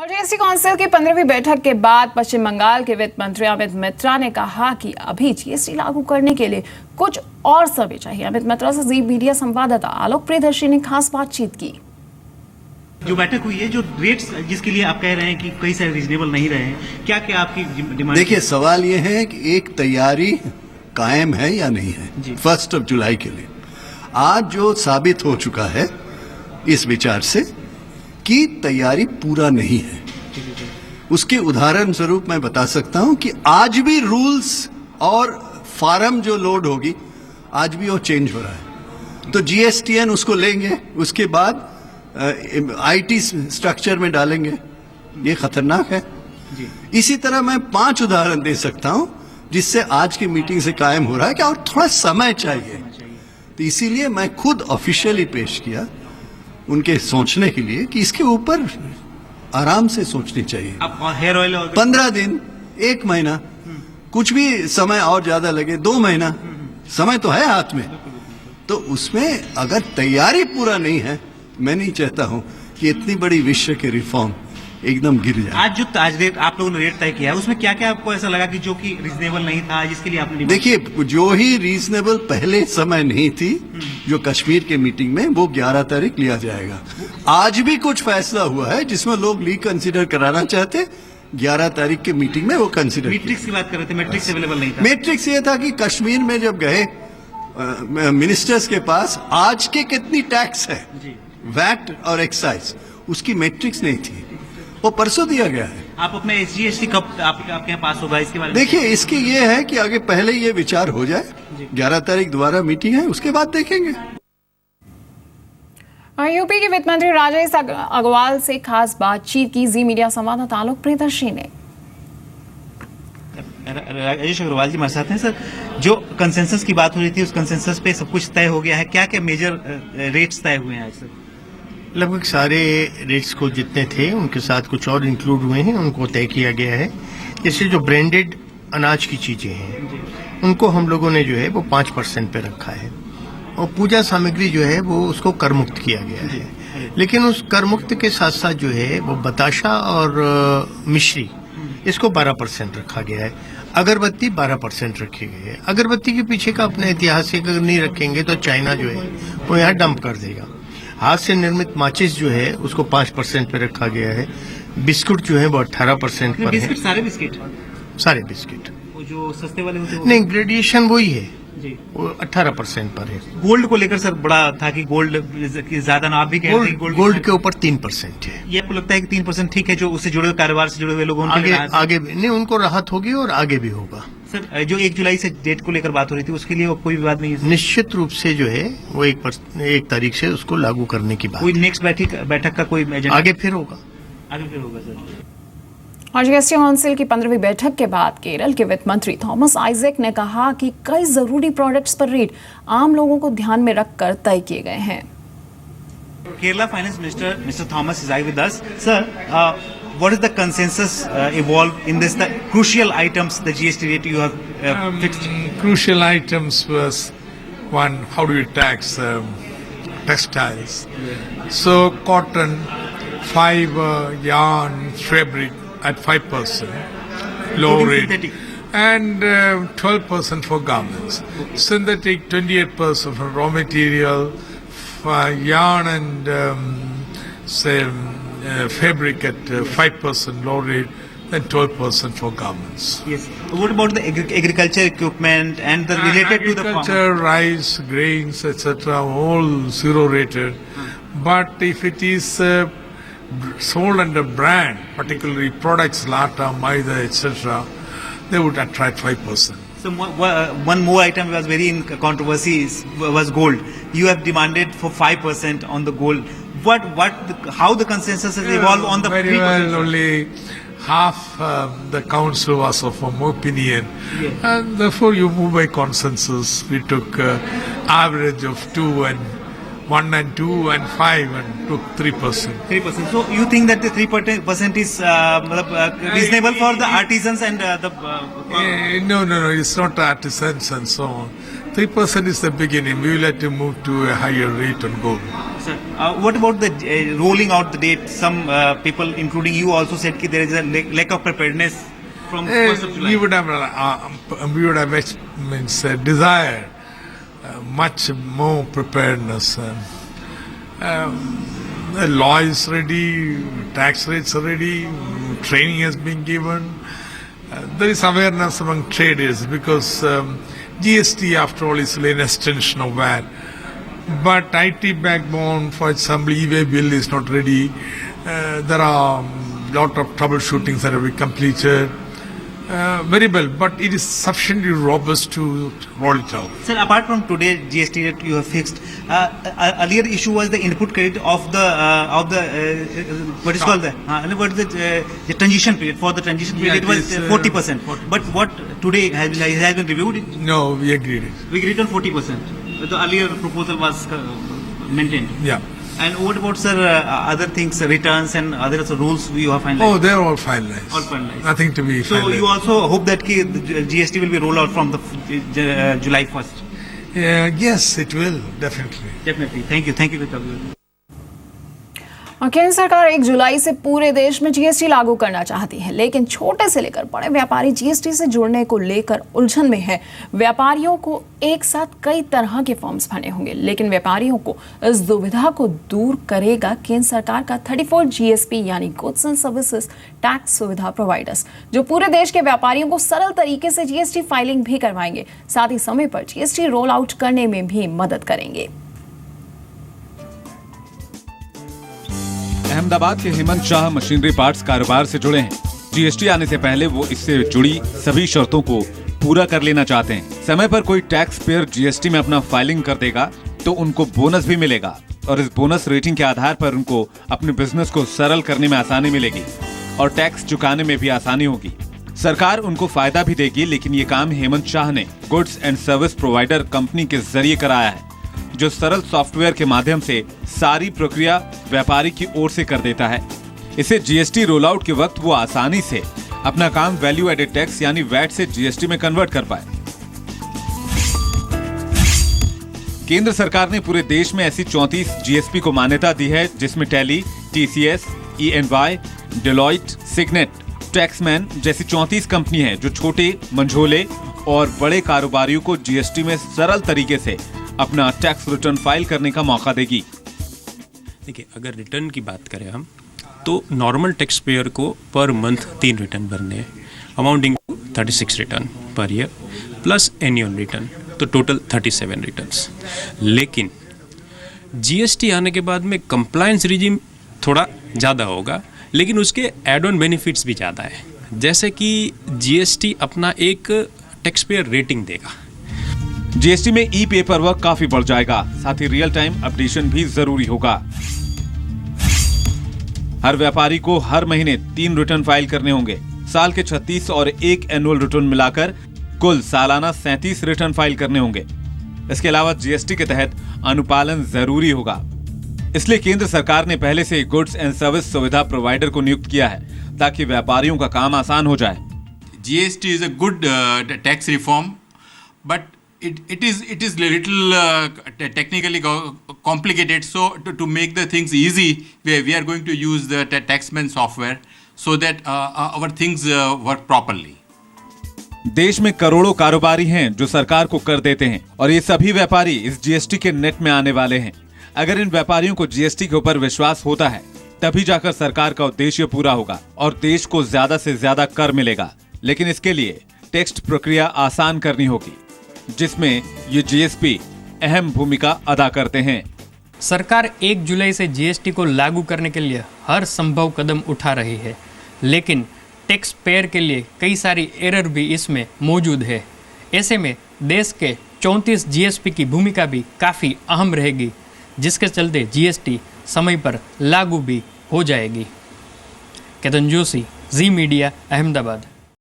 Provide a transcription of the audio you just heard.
और GST council की 15वीं बैठक के बाद पश्चिम बंगाल के वित्त मंत्री अमित मित्रा ने कहा कि अभी जीएसटी लागू करने के लिए कुछ और समय चाहिए। अमित मित्रा से जी मीडिया संवाददाता आलोक प्रियदर्शी ने खास बातचीत की। जो बैठक हुई है, जो रेट्स जिसके लिए आप कह रहे हैं कि कई सारे रीजनेबल नहीं रहे हैं, क्या क्या आपकी डिमांड? देखिए, सवाल ये है कि एक तैयारी कायम है या नहीं है 1 जुलाई के लिए। आज जो साबित हो चुका है इस विचार से कि तैयारी पूरा नहीं है, उसके उदाहरण स्वरूप मैं बता सकता हूं कि आज भी रूल्स और फार्म जो लोड होगी आज भी वो चेंज हो रहा है। तो जीएसटीएन उसको लेंगे, उसके बाद आईटी स्ट्रक्चर में डालेंगे, ये खतरनाक है। इसी तरह मैं 5 उदाहरण दे सकता हूं जिससे आज की मीटिंग से कायम हो रहा है कि और थोड़ा समय चाहिए। तो इसीलिए मैं खुद ऑफिशियली पेश किया उनके सोचने के लिए कि इसके ऊपर आराम से सोचनी चाहिए। अब हेयर ऑयल 15 दिन, 1 महीना, कुछ भी समय और ज्यादा लगे 2 महीना, समय तो है हाथ में। तो उसमें अगर तैयारी पूरा नहीं है, मैं नहीं चाहता हूं कि इतनी बड़ी विश्व के रिफॉर्म एकदम गिर जाए। आज रेट आप लोगों ने रेट तय किया है, उसमें क्या क्या आपको ऐसा लगा कि जो कि रीजनेबल नहीं था, जिसके लिए आपने? देखिए, जो ही रीजनेबल पहले समय नहीं थी, जो कश्मीर के मीटिंग में, वो 11 तारीख लिया जाएगा। आज भी कुछ फैसला हुआ है जिसमें लोग रिकंसिडर कराना चाहते, 11 तारीख के मीटिंग में वो कंसिडर। मैट्रिक्स की बात कर रहे थे, मैट्रिक्स अवेलेबल नहीं था। मैट्रिक्स ये था कि कश्मीर में जब गए मिनिस्टर्स के पास, आज के कितनी टैक्स है, वैट और एक्साइज, उसकी मैट्रिक्स नहीं थी, वो परसों दिया गया है। आप अपने एसजीएसटी कब आपके यहाँ पास होगा, इसके बारे में? देखिए, इसकी ये है कि आगे पहले ये विचार हो जाए, 11 तारीख दोबारा मीटिंग है, उसके बाद देखेंगे। यूपी के वित्त मंत्री राजेश अग्रवाल से खास बातचीत की जी मीडिया संवाददाता आलोक प्रियदर्शी ने। राजेश अग्रवाल जी हमारे साथ हैं। सर, जो कंसेंसस की बात हो रही थी, उस कंसेंसस पे सब कुछ तय हो गया है? क्या क्या मेजर रेट्स तय हुए हैं आज? सर, लगभग सारे रेट्स को जितने थे उनके साथ कुछ और इंक्लूड हुए हैं, उनको तय किया गया है। जैसे जो ब्रांडेड अनाज की चीजें हैं उनको हम लोगों ने जो है वो 5% पे रखा है, और पूजा सामग्री जो है वो उसको कर मुक्त किया गया है। लेकिन उस कर मुक्त के साथ साथ जो है वो बताशा और मिश्री, इसको 12% रखा गया है। अगरबत्ती 12% रखी गई है। अगरबत्ती के पीछे का अपना ऐतिहासिक अगर नहीं रखेंगे तो चाइना जो है वो यहाँ डंप कर देगा। हाथ से निर्मित माचिस जो है उसको 5% पे रखा गया है। बिस्कुट जो है वो 18% पर है। सारे बिस्किट? सारे बिस्किट, वो जो सस्ते वाले होते हैं? नहीं, ग्रेडिएशन वही है जी, वो 18% पर है। गोल्ड को लेकर सर बड़ा था कि गोल्ड ज्यादा ना, आप भी कह रहे हैं गोल्ड के ऊपर 3% है। ये आपको लगता है कि 3% ठीक है? जो उससे जुड़े हुए कारोबार से जुड़े हुए लोगों आगे भी नहीं, उनको राहत होगी और आगे भी होगा। सर, जो 1 जुलाई से डेट को लेकर बात हो रही थी, उसके लिए कोई विवाद नहीं है? निश्चित रूप से जो है वो 1 तारीख से उसको लागू करने की बात। कोई नेक्स्ट बैठक का कोई एजेंडा आगे फिर होगा? आगे फिर होगा सर। और जीएसटी काउंसिल की 15वीं बैठक के बाद केरल के वित्त मंत्री थॉमस आइजैक ने कहा कि कई जरूरी प्रोडक्ट्स पर रेट आम लोगों को ध्यान में रखकर तय किए गए हैं। Kerala Finance Minister Mr. Thomas is with us. Sir, what is the consensus evolved in this, the crucial items, the GST rate you have fixed? Crucial items was, one, how do you tax textiles? So cotton, fiber, yarn, fabric at 5%, low rate, synthetic. and 12% for garments. Synthetic 28% for raw material, yarn and fabric at 5% low rate, then 12% for garments. Yes. What about the agriculture equipment and the related to the farm? Agriculture, rice, grains, etc., all zero rated. But if it is sold under brand, particularly products, Lata, Maida, etc., they would attract 5%. So one more item was very in controversy was gold. You have demanded for 5% on the gold. How the consensus has evolved on the very 3%? well, only half the council was of one opinion, and therefore you move by consensus. We took average of 1 and 2 and 5 and took 3%. 3%. So you think that the 3% is reasonable for the artisans and the? No, it's not artisans and so on. 3% is the beginning. We will have to move to a higher rate on gold. Sir, what about the rolling out the date? Some people, including you, also said that there is a lack of preparedness from 1st of July. We would have desired much more preparedness. The law is ready, tax rates are ready, training has been given. There is awareness among traders because GST, after all, is an extension of VAT. But IT backbone, for example, e-way bill is not ready. There are a lot of troubleshootings that have been completed. Very well, but it is sufficiently robust to roll it out. Sir, apart from today GST that you have fixed, earlier issue was the input credit of the what is called the transition period. For the transition period, it was 40%. But what today has been reviewed? No, we agreed it. We agreed on 40%. The earlier proposal was maintained. Yeah. And what about, sir, other things, returns and other rules you have finalized? Oh, they're all finalized. All finalized. Nothing to be So finalized. you also hope that the GST will be rolled out from the July 1st? Yes, it will, definitely. Definitely. Thank you. Thank you, Kabir. और केंद्र सरकार 1 जुलाई से पूरे देश में GST लागू करना चाहती है, लेकिन छोटे से लेकर बड़े व्यापारी जीएसटी से जुड़ने को लेकर उलझन में है। व्यापारियों को एक साथ कई तरह के फॉर्म्स भरने होंगे, लेकिन व्यापारियों को इस दुविधा को दूर करेगा केंद्र सरकार का 34 जीएसपी यानी गुड्स एंड सर्विसेज टैक्स सुविधा प्रोवाइडर्स, जो पूरे देश के व्यापारियों को सरल तरीके से जीएसटी फाइलिंग भी करवाएंगे, साथ ही समय पर जीएसटी रोल आउट करने में भी मदद करेंगे। अहमदाबाद के हेमंत शाह मशीनरी पार्ट्स कारोबार से जुड़े हैं। जीएसटी आने से पहले वो इससे जुड़ी सभी शर्तों को पूरा कर लेना चाहते हैं। समय पर कोई टैक्स पेयर जीएसटी में अपना फाइलिंग कर देगा तो उनको बोनस भी मिलेगा और इस बोनस रेटिंग के आधार पर उनको अपने बिजनेस को सरल करने में आसानी मिलेगी और टैक्स चुकाने में भी आसानी होगी। सरकार उनको फायदा भी देगी, लेकिन ये काम हेमंत शाह ने goods and service provider company के जरिए कराया है, जो सरल सॉफ्टवेयर के माध्यम से सारी प्रक्रिया व्यापारी की ओर से कर देता है। इसे जीएसटी रोल आउट के वक्त वो आसानी से अपना काम वैल्यू एडेड टैक्स यानी वैट से जीएसटी में कन्वर्ट कर पाए। केंद्र सरकार ने पूरे देश में ऐसी 34 जीएसपी को मान्यता दी है, जिसमें Tally, TCS, EY, Deloitte, Cygnet, Taxmann जैसी 34 कंपनी है, जो छोटे, मंझोले और बड़े कारोबारियों को जीएसटी में सरल तरीके से अपना टैक्स रिटर्न फाइल करने का मौका देगी। देखिए, अगर रिटर्न की बात करें हम, तो नॉर्मल टैक्स पेयर को पर मंथ 3 रिटर्न भरने हैं, amounting 36 return per year plus annual return, तो टोटल 37 रिटर्न्स। लेकिन जीएसटी आने के बाद में कंप्लायंस रिजीम थोड़ा ज़्यादा होगा, लेकिन उसके एड ऑन बेनिफिट्स भी ज़्यादा है। जैसे कि जीएसटी अपना एक टैक्स पेयर रेटिंग देगा। जीएसटी में ई पेपर वर्क काफी बढ़ जाएगा, साथ ही रियल टाइम अपडेशन भी जरूरी होगा। हर व्यापारी को हर महीने 3 रिटर्न फाइल करने होंगे। साल के 36 और 1 एनुअल रिटर्न मिलाकर कुल सालाना 37 रिटर्न फाइल करने होंगे। इसके अलावा जीएसटी के तहत अनुपालन जरूरी होगा। इसलिए केंद्र सरकार ने पहले से गुड्स एंड सर्विस सुविधा प्रोवाइडर को नियुक्त किया है, ताकि व्यापारियों का काम आसान हो जाए। GST is a good tax reform, but it is little technically complicated. So to make the things easy, we are going to use the taxman software so that our things work properly. देश में करोड़ों कारोबारी हैं जो सरकार को कर देते हैं, और ये सभी व्यापारी इस जीएसटी के नेट में आने वाले हैं। अगर इन व्यापारियों को जीएसटी के ऊपर विश्वास होता है, तभी जाकर सरकार का उद्देश्य पूरा होगा और देश को ज्यादा से ज्यादा कर मिलेगा। लेकिन इसके लिए टैक्स प्रक्रिया आसान करनी होगी, जिसमें ये जीएसपी अहम भूमिका अदा करते हैं। सरकार 1 जुलाई से जीएसटी को लागू करने के लिए हर संभव कदम उठा रही है, लेकिन टैक्स पेयर के लिए कई सारी एरर भी इसमें मौजूद है। ऐसे में देश के 34 जीएसपी की भूमिका भी काफ़ी अहम रहेगी, जिसके चलते जीएसटी समय पर लागू भी हो जाएगी। केतन जोशी, जी मीडिया, अहमदाबाद।